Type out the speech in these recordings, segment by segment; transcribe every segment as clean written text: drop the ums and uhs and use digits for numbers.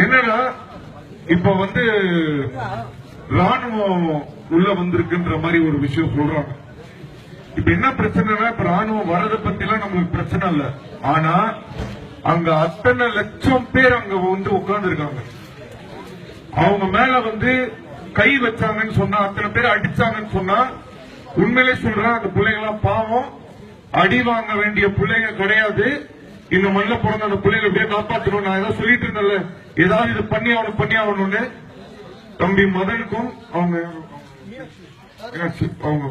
என்னன்னா இப்ப ராணுவம் உள்ள வந்திருக்குன்ற மாதிரி ஒரு விஷயம் சொல்றாங்க. இப்ப என்ன பிரச்சனைனா, இப்ப ராணுவம் வர்றதை பத்தி எல்லாம் நம்மளுக்கு பிரச்சனை இல்ல. ஆனா அங்க அத்தனை லட்சம் பேர் அங்க உட்கார்ந்து இருக்காங்க. அவங்க மேல கை வச்சாங்கன்னு சொன்னா, அத்தனை பேர் அடிச்சாங்கன்னு சொன்னா, உண்மையிலே சொல்றேன், அந்த பிள்ளைங்க எல்லாம் பாவம். அடி வாங்க வேண்டிய பிள்ளைங்க கிடையாது. இந்த மண்ணில பிறந்த அந்த பிள்ளைங்க எப்படியே காப்பாற்றணும். நான் ஏதாவது சொல்லிட்டு இருந்தேன்ல, ஏதாவது இது பண்ணி ஆகணும்னு. தம்பி மதனுக்கும் அவங்க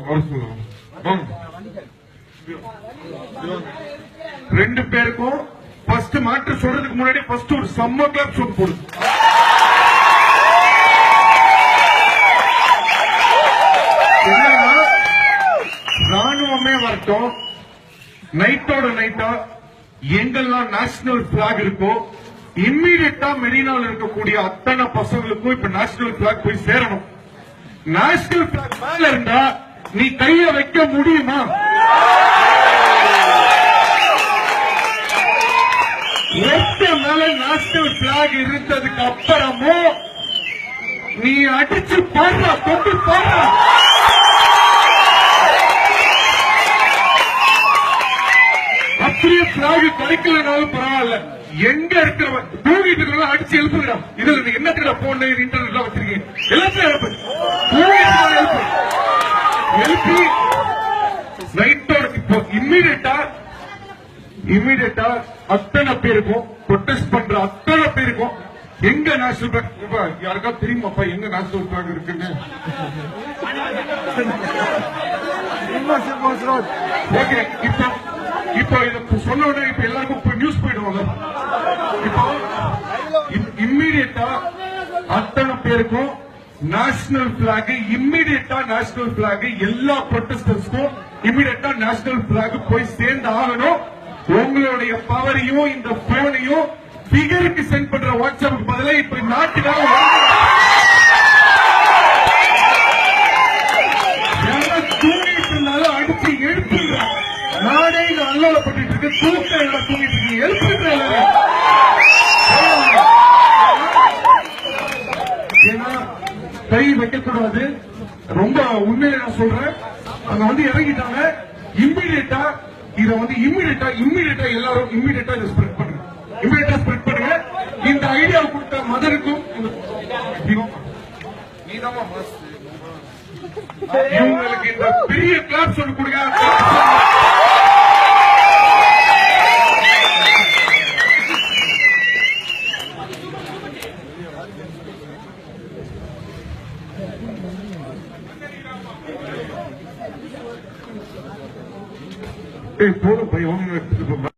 வர சொல்லுவாங்க. ரெண்டு பேருக்கும் ஃபர்ஸ்ட் மாற்று சொல்றதுக்கு முன்னாடி ஃபர்ஸ்ட் ஒரு சம்மர் கிளாப் ஷூட் போடு. ராணுவமே வரட்டும், நைட்டோட நைட்டா எங்கெல்லாம் நேஷனல் பிளாக் இருக்கோ இம்மீடியட்டா மெரினால இருக்கக்கூடிய அத்தனை பசங்களுக்கும் இப்ப நேஷனல் பிளாக் போய் சேரணும். நேஷனல் பிளாக் மேல இருந்தா நீ கைய வைக்க முடியுமா? மேல நேஷனல் பிளாக் இருந்ததுக்கு அப்புறமும் நீ அடிச்சு பாடுறா, தொட்டு பாடுறா. அப்படியே பிளாக் கிடைக்கலனாலும் பரவாயில்ல, எங்க இருக்கிற தூங்கிட்டு இருக்க அடிச்சு எழுப்புகிறா. இதுல என்னத்துக்கு போன இன்டர்நெட்ல வச்சிருக்கீங்க, எல்லாத்தையும் எழுப்பி நைட்டோட இப்போ இம்மீடியட்டா அத்தனை பேருக்கும் ப்ரொடெஸ்ட் பண்ற அத்தனை பேருக்கும் எங்க நேஷனல் பிளாக் யாருக்கா தெரியுமாப்பா எங்க நேஷனல் பிளாக் இருக்குன்னு? ஓகே, இப்போ இத சொன்ன உடனே இப்ப எல்லாருக்கும் நியூஸ் போயிடுவாங்க. இப்போ இம்மீடியட்டா அத்தனை பேருக்கும் நேஷனல் பிளாக், இம்மீடியட்டா நேஷனல் பிளாக், எல்லா ப்ரொடெஸ்டர்ஸ்க்கும் இம்மீடியட்டா நேஷனல் பிளாக் போய் சேர்ந்து ஆகணும். உங்களுடைய பவரையும் இந்த போனையும் பிகருக்கு சென்ட் பண்ற வாட்ஸ்அப்புக்கு பதிலாக இப்ப நாட்டுக்காக தூங்கிட்டு இருந்தாலும் அடிச்சு எழுப்புங்க. நாடே இது அல்லோலப்பட்டு இருக்கு, தூக்க எல்லாம் தூங்கிட்டு இருக்கு, எழுப்புங்க. ஏன்னா கை வைக்கக்கூடாது. ரொம்ப உண்மையில நான் சொல்றேன், அங்க இறங்கிட்டாங்க. இம்மீடியட்டா இத இம்மீடியட்டா எல்லாரும் இம்மீடியட்டா இதை ஸ்ப்ரெட் பண்ணுங்க. இம்மீடியட்டா ஸ்ப்ரெட் பண்ணுங்க. இந்த ஐடியா கொடுத்த மதருக்கும் இவங்களுக்கு இந்த பெரிய கிளாப் சொல்லி கொடுங்க. போதும் பையன்